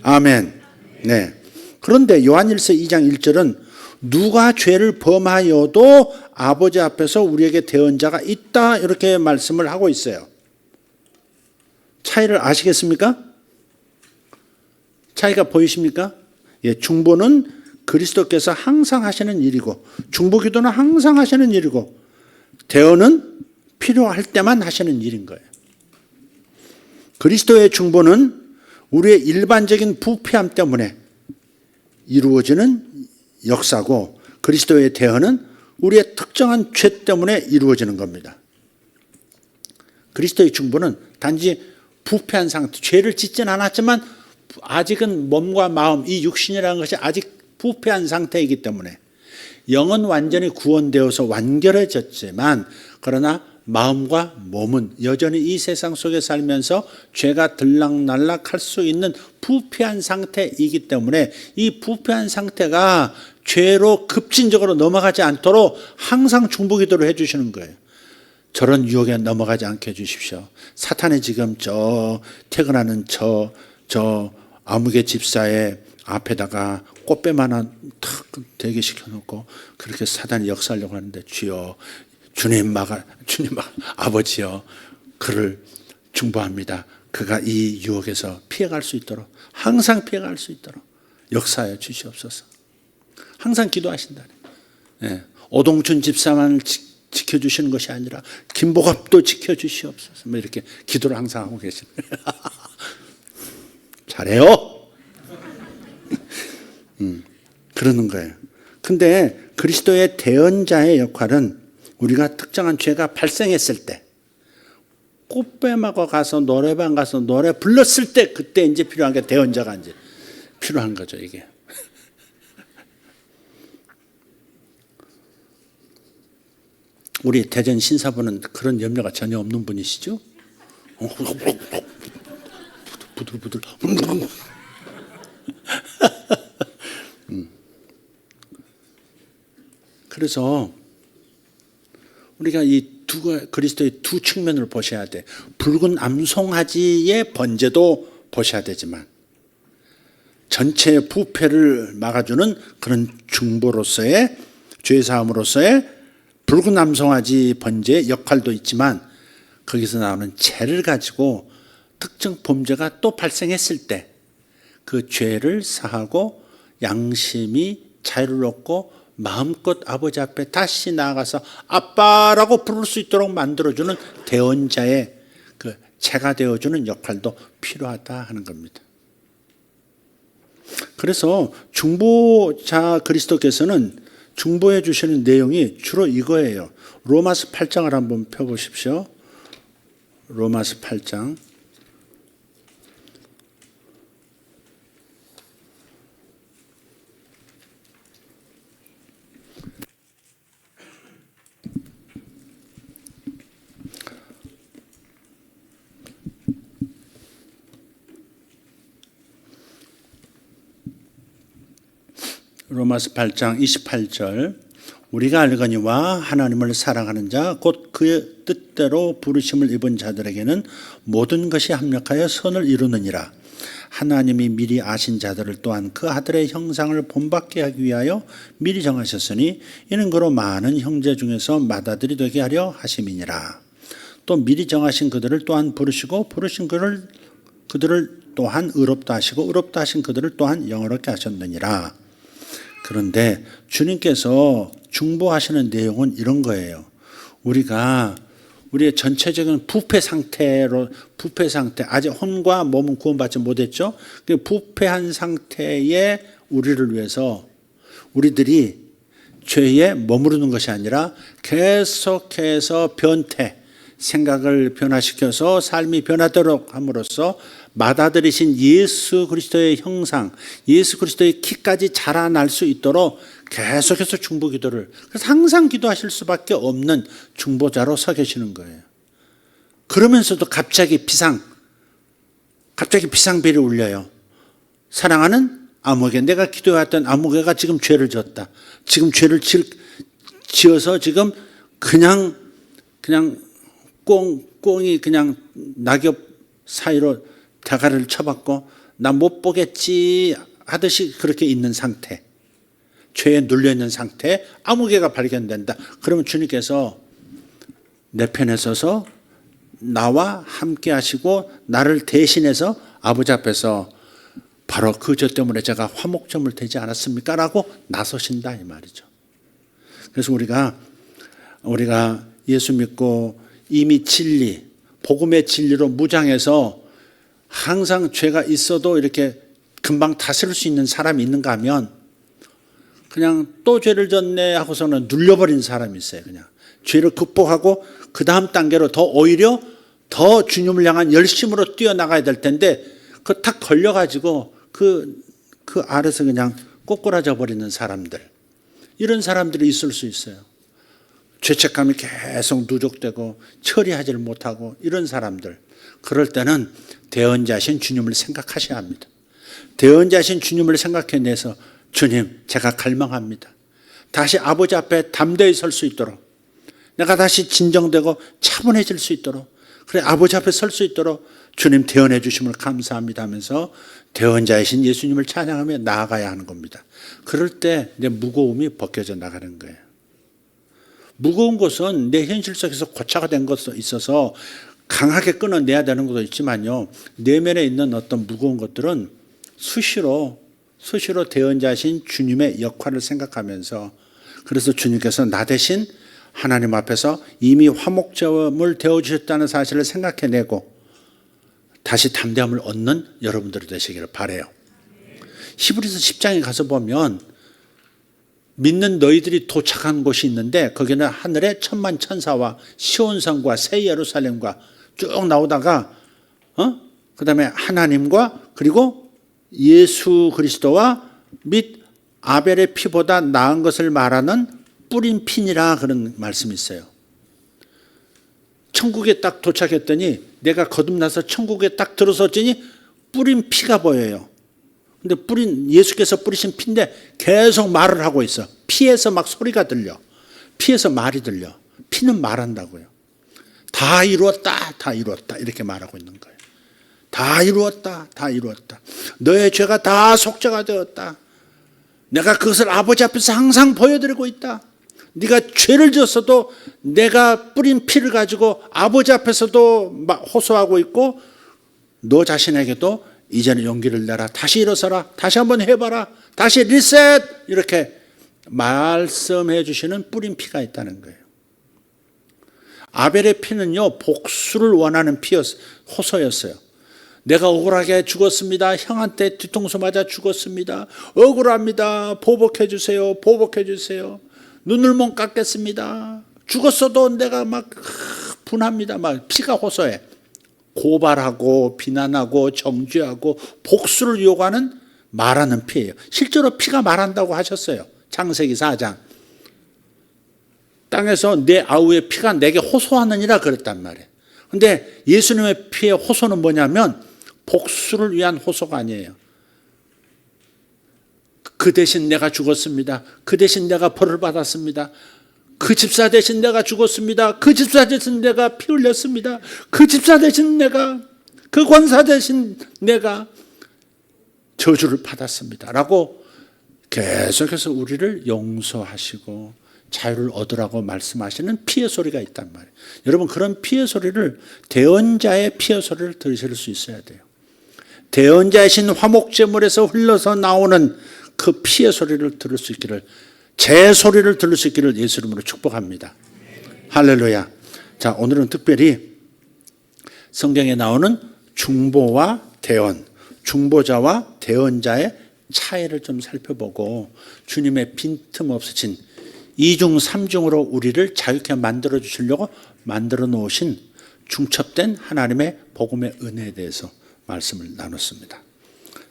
아멘. 네. 그런데 요한일서 2장 1절은 누가 죄를 범하여도 아버지 앞에서 우리에게 대언자가 있다 이렇게 말씀을 하고 있어요. 차이를 아시겠습니까? 차이가 보이십니까? 예, 중보는 그리스도께서 항상 하시는 일이고 중보기도는 항상 하시는 일이고 대언은 필요할 때만 하시는 일인 거예요. 그리스도의 중보는 우리의 일반적인 부패함 때문에 이루어지는 역사고 그리스도의 대언은 우리의 특정한 죄 때문에 이루어지는 겁니다. 그리스도의 중보는 단지 부패한 상태, 죄를 짓진 않았지만 아직은 몸과 마음, 이 육신이라는 것이 아직 부패한 상태이기 때문에 영은 완전히 구원되어서 완결해졌지만 그러나 마음과 몸은 여전히 이 세상 속에 살면서 죄가 들락날락할 수 있는 부패한 상태이기 때문에 이 부패한 상태가 죄로 급진적으로 넘어가지 않도록 항상 중보기도를 해주시는 거예요. 저런 유혹에 넘어가지 않게 해주십시오. 사탄이 지금 저 퇴근하는 저 아무개 집사의 앞에다가 꽃뱀 하나 탁 대기시켜 놓고 그렇게 사단이 역사하려고 하는데 주여 주님 아버지여 그를 중보합니다. 그가 이 유혹에서 피해갈 수 있도록 항상 피해갈 수 있도록 역사하여 주시옵소서. 항상 기도하신다. 네. 오동춘 집사만 지켜주시는 것이 아니라 김보갑도 지켜주시옵소서. 뭐 이렇게 기도를 항상 하고 계시네요. 잘해요. 그러는 거예요. 근데 그리스도의 대언자의 역할은 우리가 특정한 죄가 발생했을 때 꽃뱀하고 가서 노래방 가서 노래 불렀을 때 그때 이제 필요한 게 대언자가 이제 필요한 거죠, 이게. 우리 대전 신사부는 그런 염려가 전혀 없는 분이시죠? 부들부들. 그래서 우리가 이 그리스도의 두 측면을 보셔야 돼. 붉은 암송아지의 번제도 보셔야 되지만 전체의 부패를 막아주는 그런 중보로서의 죄사함으로서의 붉은 암송아지 번제의 역할도 있지만 거기서 나오는 죄를 가지고 특정 범죄가 또 발생했을 때 그 죄를 사하고 양심이 자유를 얻고 마음껏 아버지 앞에 다시 나아가서 아빠라고 부를 수 있도록 만들어주는 대언자의 그 제가 되어주는 역할도 필요하다 하는 겁니다. 그래서 중보자 그리스도께서는 중보해 주시는 내용이 주로 이거예요. 로마서 8장을 한번 펴보십시오. 로마서 8장. 로마서 8장 28절 우리가 알거니와 하나님을 사랑하는 자 곧 그의 뜻대로 부르심을 입은 자들에게는 모든 것이 합력하여 선을 이루느니라. 하나님이 미리 아신 자들을 또한 그 아들의 형상을 본받게 하기 위하여 미리 정하셨으니 이는 그로 많은 형제 중에서 맏아들이 되게 하려 하심이니라. 또 미리 정하신 그들을 또한 부르시고 부르신 그들을 또한 의롭다 하시고 의롭다 하신 그들을 또한 영원롭게 하셨느니라. 그런데 주님께서 중보하시는 내용은 이런 거예요. 우리의 전체적인 부패 상태, 아직 혼과 몸은 구원받지 못했죠. 그 부패한 상태의 우리를 위해서 우리들이 죄에 머무르는 것이 아니라 계속해서 생각을 변화시켜서 삶이 변하도록 함으로써 맏아들이신 예수 그리스도의 형상, 예수 그리스도의 키까지 자라날 수 있도록 계속해서 중보 기도를, 그래서 항상 기도하실 수밖에 없는 중보자로 서 계시는 거예요. 그러면서도 갑자기 비상벨이 울려요. 사랑하는 아무개, 내가 기도했던 아무개가 지금 죄를 지었다. 지금 죄를 지어서 지금 그냥 꽁이 그냥 낙엽 사이로 대가리를 쳐박고 나 못 보겠지 하듯이 그렇게 있는 상태, 죄에 눌려있는 상태에 아무 개가 발견된다. 그러면 주님께서 내 편에 서서 나와 함께 하시고 나를 대신해서 아버지 앞에서 바로 그 죄 때문에 제가 화목제물 되지 않았습니까? 라고 나서신다 이 말이죠. 그래서 우리가 예수 믿고 이미 진리, 복음의 진리로 무장해서 항상 죄가 있어도 이렇게 금방 다스릴 수 있는 사람이 있는가 하면 그냥 또 죄를 졌네 하고서는 눌려버린 사람이 있어요. 그냥 죄를 극복하고 그 다음 단계로 더 오히려 더 주님을 향한 열심으로 뛰어나가야 될 텐데 그 탁 걸려가지고 그 아래서 그냥 꼬꾸라져 버리는 사람들, 이런 사람들이 있을 수 있어요. 죄책감이 계속 누적되고 처리하지를 못하고 이런 사람들, 그럴 때는 대언자신 주님을 생각하셔야 합니다. 대언자신 주님을 생각해내서 주님, 제가 갈망합니다. 다시 아버지 앞에 담대히 설 수 있도록, 내가 다시 진정되고 차분해질 수 있도록, 그래 아버지 앞에 설 수 있도록 주님 대언해 주심을 감사합니다 하면서 대언자이신 예수님을 찬양하며 나아가야 하는 겁니다. 그럴 때 내 무거움이 벗겨져 나가는 거예요. 무거운 것은 내 현실 속에서 고착화 된 것도 있어서 강하게 끊어내야 되는 것도 있지만요, 내면에 있는 어떤 무거운 것들은 수시로 대언자신 주님의 역할을 생각하면서, 그래서 주님께서 나 대신 하나님 앞에서 이미 화목제물 되어주셨다는 사실을 생각해내고 다시 담대함을 얻는 여러분들이 되시기를 바라요. 히브리서 10장에 가서 보면 믿는 너희들이 도착한 곳이 있는데 거기는 하늘의 천만 천사와 시온산과 새 예루살렘과 쭉 나오다가 그 다음에 하나님과 그리고 예수 그리스도와 및 아벨의 피보다 나은 것을 말하는 뿌린 핀이라 그런 말씀이 있어요. 천국에 딱 도착했더니 내가 거듭나서 천국에 딱 들어섰더니 뿌린 피가 보여요. 근데 예수께서 뿌리신 피인데 계속 말을 하고 있어. 피에서 막 소리가 들려. 피에서 말이 들려. 피는 말한다고요. 다 이루었다, 다 이루었다 이렇게 말하고 있는 거예요. 다 이루었다, 다 이루었다. 너의 죄가 다 속죄가 되었다. 내가 그것을 아버지 앞에서 항상 보여드리고 있다. 네가 죄를 지었어도 내가 뿌린 피를 가지고 아버지 앞에서도 호소하고 있고 너 자신에게도 이제는 용기를 내라. 다시 일어서라. 다시 한번 해봐라. 다시 리셋. 이렇게 말씀해 주시는 뿌린 피가 있다는 거예요. 아벨의 피는요, 복수를 원하는 호소였어요. 내가 억울하게 죽었습니다. 형한테 뒤통수 맞아 죽었습니다. 억울합니다. 보복해 주세요. 보복해 주세요. 눈을 못 깎겠습니다. 죽었어도 내가 막 분합니다. 막 피가 호소해. 고발하고 비난하고 정죄하고 복수를 요구하는 말하는 피예요. 실제로 피가 말한다고 하셨어요. 창세기 4장. 땅에서 내 아우의 피가 내게 호소하느니라 그랬단 말이에요. 근데 예수님의 피의 호소는 뭐냐면 복수를 위한 호소가 아니에요. 그 대신 내가 죽었습니다. 그 대신 내가 벌을 받았습니다. 그 집사 대신 내가 죽었습니다. 그 집사 대신 내가 피 흘렸습니다. 그 집사 대신 내가, 그 권사 대신 내가 저주를 받았습니다. 라고 계속해서 우리를 용서하시고 자유를 얻으라고 말씀하시는 피의 소리가 있단 말이에요. 여러분, 그런 피의 소리를, 대언자의 피의 소리를 들으실 수 있어야 돼요. 대언자이신 화목제물에서 흘러서 나오는 그 피의 소리를 들을 수 있기를, 제 소리를 들을 수 있기를 예수 이름으로 축복합니다. 할렐루야. 자, 오늘은 특별히 성경에 나오는 중보와 대언, 중보자와 대언자의 차이를 좀 살펴보고 주님의 빈틈없으신 이중 삼중으로 우리를 자유케 만들어 주시려고 만들어 놓으신 중첩된 하나님의 복음의 은혜에 대해서 말씀을 나눴습니다.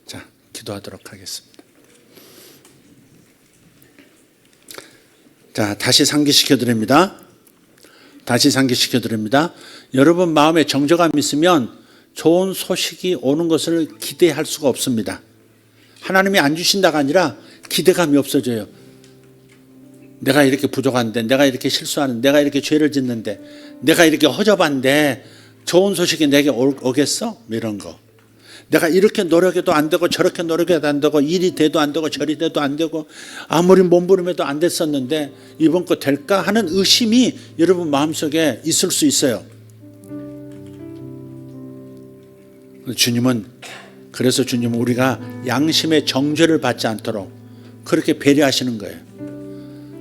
자, 기도하도록 하겠습니다. 자, 다시 상기시켜 드립니다. 다시 상기시켜 드립니다. 여러분 마음에 정죄감이 있으면 좋은 소식이 오는 것을 기대할 수가 없습니다. 하나님이 안 주신다가 아니라 기대감이 없어져요. 내가 이렇게 부족한데, 내가 이렇게 실수하는데, 내가 이렇게 죄를 짓는데, 내가 이렇게 허접한데 좋은 소식이 내게 오겠어? 이런 거. 내가 이렇게 노력해도 안 되고 저렇게 노력해도 안 되고 이리 돼도 안 되고 저리 돼도 안 되고 아무리 몸부림해도 안 됐었는데 이번 거 될까 하는 의심이 여러분 마음속에 있을 수 있어요. 그래서 주님은 우리가 양심의 정죄를 받지 않도록 그렇게 배려하시는 거예요.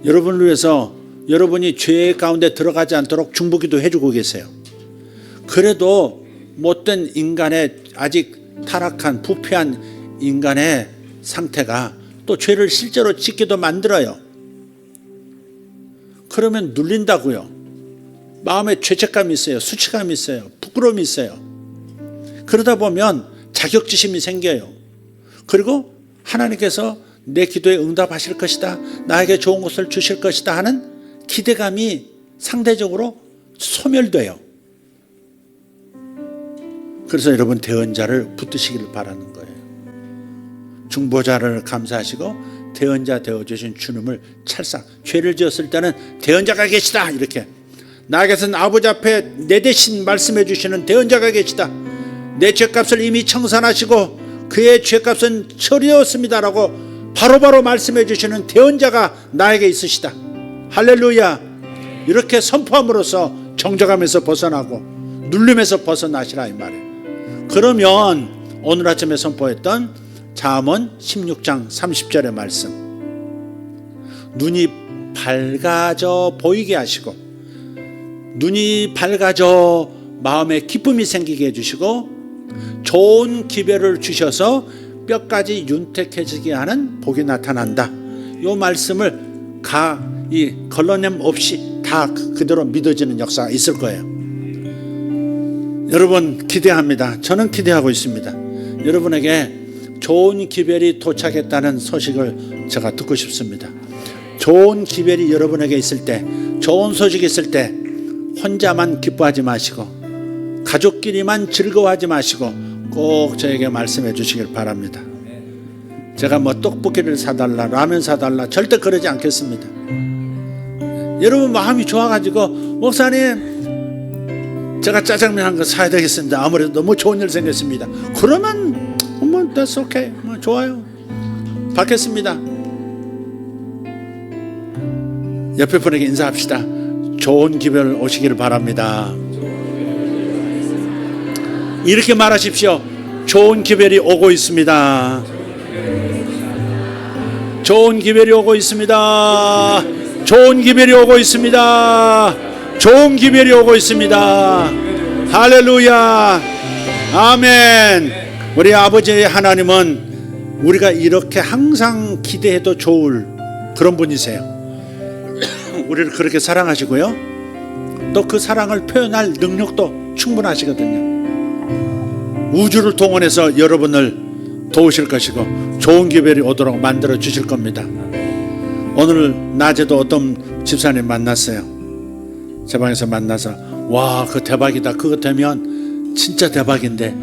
여러분을 위해서 여러분이 죄 가운데 들어가지 않도록 중보기도 해주고 계세요. 그래도 못된 인간의 아직 타락한 부패한 인간의 상태가 또 죄를 실제로 짓게도 만들어요. 그러면 눌린다고요. 마음에 죄책감이 있어요. 수치감이 있어요. 부끄러움이 있어요. 그러다 보면 자격지심이 생겨요. 그리고 하나님께서 내 기도에 응답하실 것이다, 나에게 좋은 것을 주실 것이다 하는 기대감이 상대적으로 소멸돼요. 그래서 여러분 대언자를 붙드시기를 바라는 거예요. 중보자를 감사하시고 대언자 되어주신 주님을 찰싹, 죄를 지었을 때는 대언자가 계시다, 이렇게 나에게서는 아버지 앞에 내 대신 말씀해 주시는 대언자가 계시다, 내 죄값을 이미 청산하시고 그의 죄값은 처리되었습니다라고 바로바로 말씀해 주시는 대언자가 나에게 있으시다. 할렐루야. 이렇게 선포함으로써 정죄감에서 벗어나고 눌림에서 벗어나시라 이 말이에요. 그러면 오늘 아침에 선포했던 잠언 16장 30절의 말씀, 눈이 밝아져 보이게 하시고 눈이 밝아져 마음에 기쁨이 생기게 해주시고 좋은 기별을 주셔서 뼈까지 윤택해지게 하는 복이 나타난다. 이 말씀을 이 걸러냄 없이 다 그대로 믿어지는 역사가 있을 거예요. 여러분 기대합니다. 저는 기대하고 있습니다. 여러분에게 좋은 기별이 도착했다는 소식을 제가 듣고 싶습니다. 좋은 기별이 여러분에게 있을 때, 좋은 소식이 있을 때 혼자만 기뻐하지 마시고 가족끼리만 즐거워하지 마시고 꼭 저에게 말씀해 주시길 바랍니다. 제가 뭐 떡볶이를 사달라, 라면 사달라 절대 그러지 않겠습니다. 여러분 마음이 좋아가지고 목사님 제가 짜장면 한 거 사야 되겠습니다. 아무래도 너무 좋은 일 생겼습니다. 그러면 뭐 that's okay, 뭐 좋아요. 받겠습니다. 옆에 분에게 인사합시다. 좋은 기별 오시기를 바랍니다. 이렇게 말하십시오. 좋은 기별이 오고 있습니다. 좋은 기별이 오고 있습니다. 좋은 기별이 오고 있습니다. 좋은 기별이 오고 있습니다. 할렐루야. 아멘. 우리 아버지 하나님은 우리가 이렇게 항상 기대해도 좋을 그런 분이세요. 우리를 그렇게 사랑하시고요, 또 그 사랑을 표현할 능력도 충분하시거든요. 우주를 동원해서 여러분을 도우실 것이고 좋은 기별이 오도록 만들어 주실 겁니다. 오늘 낮에도 어떤 집사님 만났어요. 제 방에서 만나서 와, 그거 대박이다, 그거 되면 진짜 대박인데,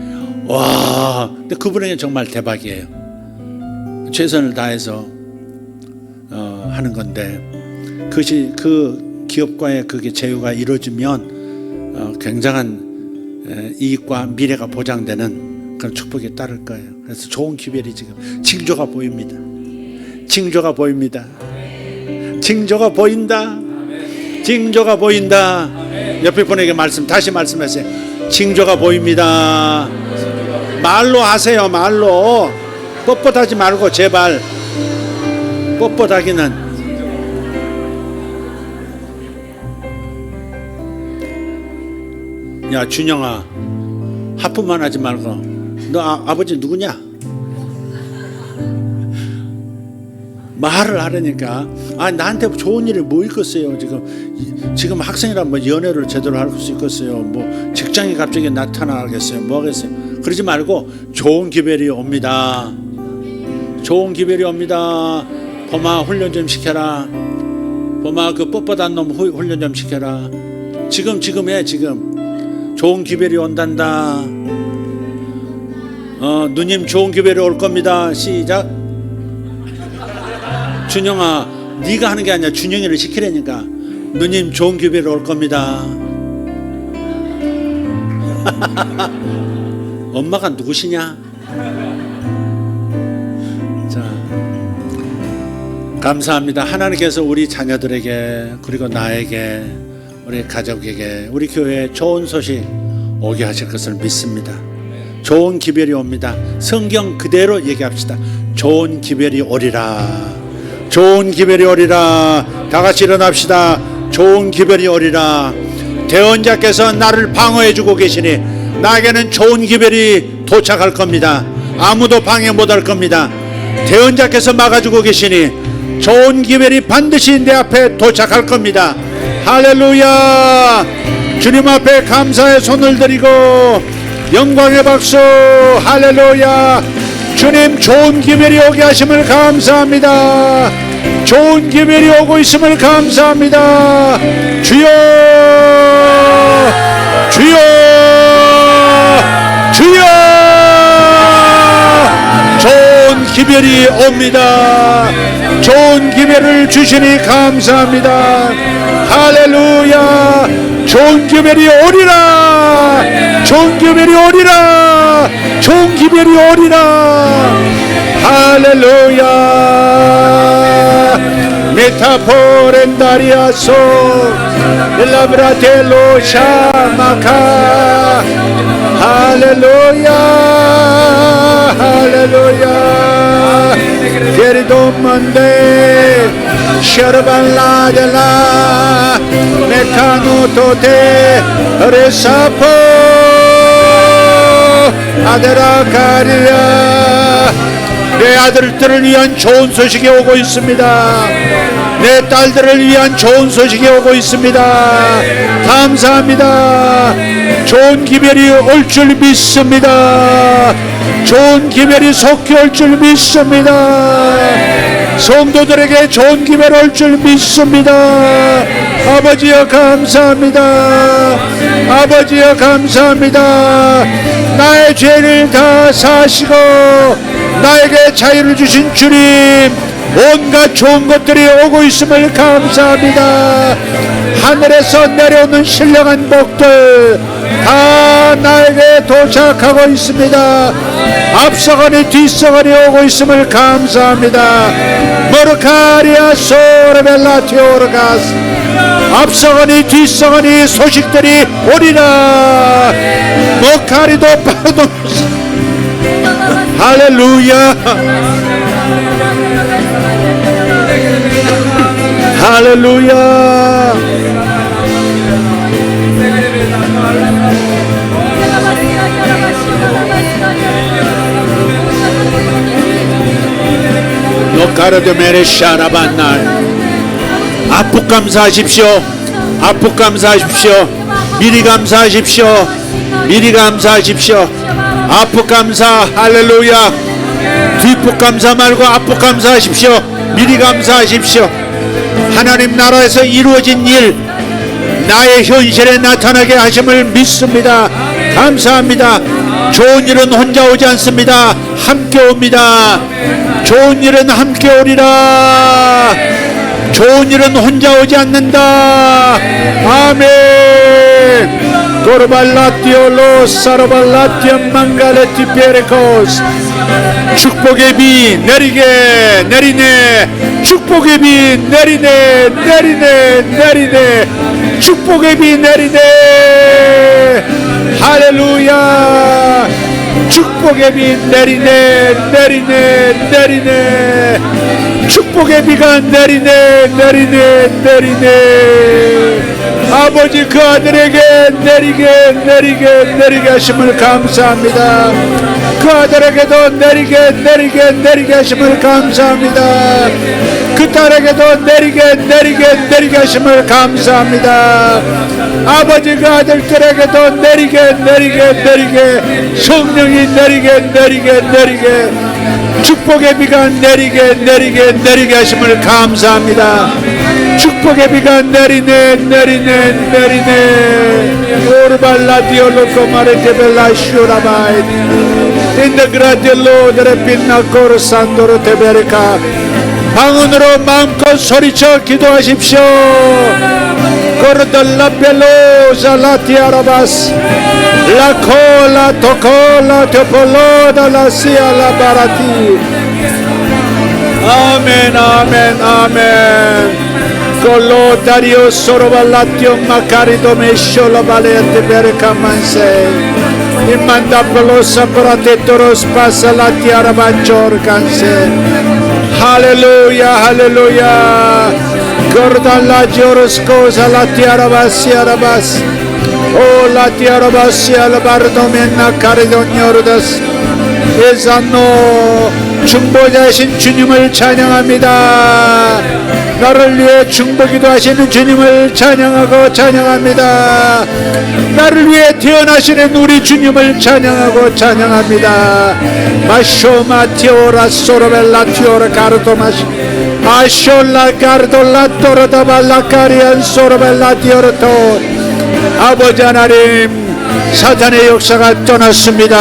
와, 근데 그분에게 정말 대박이에요. 최선을 다해서 하는 건데 그것이 그 기업과의 그게 제휴가 이루어지면 굉장한 이익과 미래가 보장되는 그런 축복이 따를 거예요. 그래서 좋은 기별이 지금 징조가 보입니다. 징조가 보입니다. 징조가 보인다. 징조가 보인다. 옆에 분에게 다시 말씀하세요. 징조가 보입니다. 말로 하세요. 말로. 뻣뻣하지 말고 제발. 뻣뻣하기는. 야 준영아, 하품만 하지 말고 너 아버지 누구냐? 말을 하려니까 나한테 좋은 일이 뭐 있겠어요. 지금 학생이라 뭐 연애를 제대로 할 수 있겠어요. 뭐 직장이 갑자기 나타나겠어요. 뭐 하겠어요. 그러지 말고 좋은 기별이 옵니다. 좋은 기별이 옵니다. 봄아 훈련 좀 시켜라. 봄아 그 뻣뻣한 놈 훈련 좀 시켜라. 지금 해. 지금 좋은 기별이 온단다. 누님 좋은 기별이 올 겁니다. 시작. 준영아 네가 하는 게 아니라 준영이를 시키라니까. 누님 좋은 기회로 올 겁니다. 엄마가 누구시냐? 자, 감사합니다. 하나님께서 우리 자녀들에게 그리고 나에게 우리 가족에게 우리 교회에 좋은 소식 오게 하실 것을 믿습니다. 좋은 기별이 옵니다. 성경 그대로 얘기합시다. 좋은 기별이 오리라. 좋은 기별이 오리라. 다 같이 일어납시다. 좋은 기별이 오리라. 대언자께서 나를 방어해주고 계시니 나에게는 좋은 기별이 도착할 겁니다. 아무도 방해 못할 겁니다. 대언자께서 막아주고 계시니 좋은 기별이 반드시 내 앞에 도착할 겁니다. 할렐루야. 주님 앞에 감사의 손을 드리고 영광의 박수. 할렐루야. 주님 좋은 기별이 오게 하심을 감사합니다. 좋은 기별이 오고 있음을 감사합니다. 주여 주여 주여. 좋은 기별이 옵니다. 좋은 기별을 주시니 감사합니다. 할렐루야. 좋은 기별이 오리라. 좋은 기별이 오리라. 좋은 기별이 오리라. 할렐루야. 메타포렌다리아소 일라브라텔로 샤마카. 할렐루야. 할렐루야. 게리도만데 샤르발라델라 메카노토테 레사포 아데라카리아. 내 아들들을 위한 좋은 소식이 오고 있습니다. 내 딸들을 위한 좋은 소식이 오고 있습니다. 감사합니다. 좋은 기별이 올 줄 믿습니다. 좋은 기별이 속히 올 줄 믿습니다. 성도들에게 좋은 기별 올 줄 믿습니다. 아버지여 감사합니다. 아버지여 감사합니다. 나의 죄를 다 사시고 나에게 자유를 주신 주님, 온갖 좋은 것들이 오고 있음을 감사합니다. 하늘에서 내려오는 신령한 복들 다 나에게 도착하고 있습니다. 앞서가니 뒤서가니 오고 있음을 감사합니다. 모르카리아 소르벨라티오르가스. 앞서가니 뒤서가니 소식들이 오리라. 모카리도 파르도. 할렐루야. 할렐루야. 노카르드 메레샤라반날. 아프 감사하십시오. 아프 감사하십시오. 미리 감사하십시오. 미리 감사하십시오. 아프 감사. 할렐루야. 뒷북 감사 말고 아프 감사하십시오. 미리 감사하십시오. 하나님 나라에서 이루어진 일 나의 현실에 나타나게 하심을 믿습니다. 감사합니다. 좋은 일은 혼자 오지 않습니다. 함께 옵니다. 좋은 일은 함께 오리라. 좋은 일은 혼자 오지 않는다. 아멘. 고르발라티올로 사르발라티엄 망갈레티 베레코스. 축복의 비 내리게 내리네. 축복의 비 내리네 내리네 내리네. 축복의 비 내리네. 할렐루야. 축복의 비 내리네 내리네 내리네. 축복의 비가 내리네 내리네 내리네. 아버지 그 아들에게 내리게 내리게 내리게 하심을 감사합니다. 그 아들에게도 내리게 내리게 내리게 하심을 감사합니다. 그 딸에게도 내리게 내리게 내리게 하심을 감사합니다. 아버지 그 아들들에게도 내리게 내리게 내리게 성령이 내리게 내리게 내리게 축복의 비가 내리게 내리게 내리게 하심을 감사합니다. 축복의 비가 내리네 내리네 내리네. 오르발라디올로코 마레테벨라슈라바이 인더그라딜로 데레핀나코르 산도르 테베르카 방언으로 마음껏 소리쳐 기도하십시오. Cordola pelosa la tiarabas, la cola tocola topoloda la sia la barati. Amen, amen, amen. Colo Dario sorovallatio macarido mescio la valente per camanse. Imanda pelosa pratettoros passa la tiarabanchor canse. Hallelujah, hallelujah. Gordan la gioroscosa la tiarabassia rabas. Oh la tiarabassia la bardomenna caridognordas. 예산노 중보자이신 주님을 찬양합니다. 나를 위해 중보기도 하시는 주님을 찬양하고 찬양합니다. 나를 위해 태어나시는 우리 주님을 찬양하고 찬양합니다. 마쇼마 티오라 소로벨라 티오라 가르토마시 아쇼라 가르돌라 토로다발라 카리안 소로벨라 티오르토. 아버지 하나님, 사탄의 역사가 떠났습니다.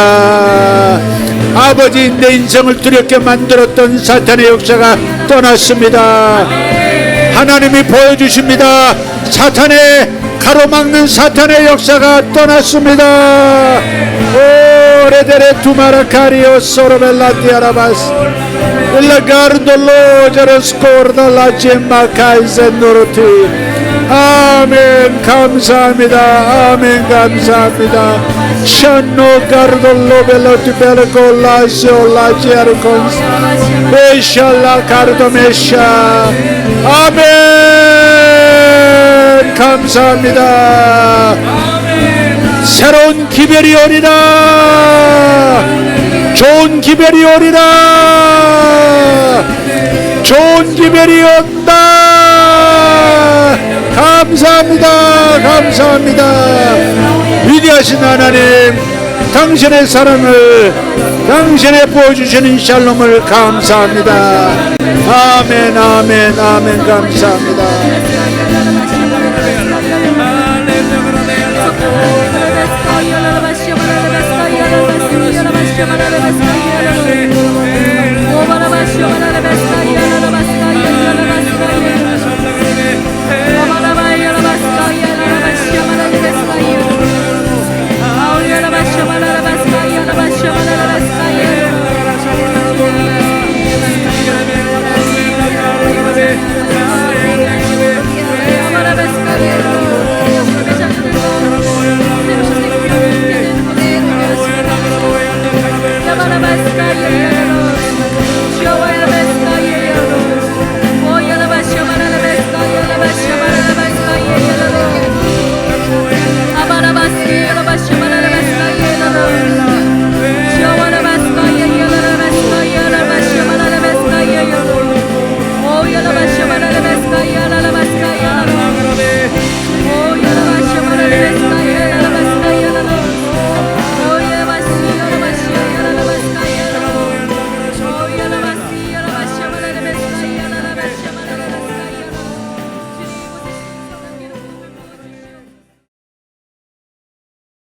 아버지, 내 인생을 두렵게 만들었던 사탄의 역사가 떠났습니다. 하나님이 보여주십니다. 사탄의 가로막는 사탄의 역사가 떠났습니다. 오 레데레 투마라카리오 소로벨라 디아라바스 일라가르돌로 자르스코르다 라제마 카이세 노르티. 아멘. 감사합니다. 아멘. 감사합니다. 샤노 가르돌로 벨로티 벨콜라시오 라지아르콘스 베샬라 가르도메샤. 아멘. 감사합니다. 새로운 기별이 오리라. 좋은 기별이 오리라. 좋은 기별이 온다. 감사합니다. 감사합니다. 위대하신 하나님, 당신의 사랑을, 당신의 보여주시는 샬롬을 감사합니다. 아멘, 아멘, 아멘. 감사합니다.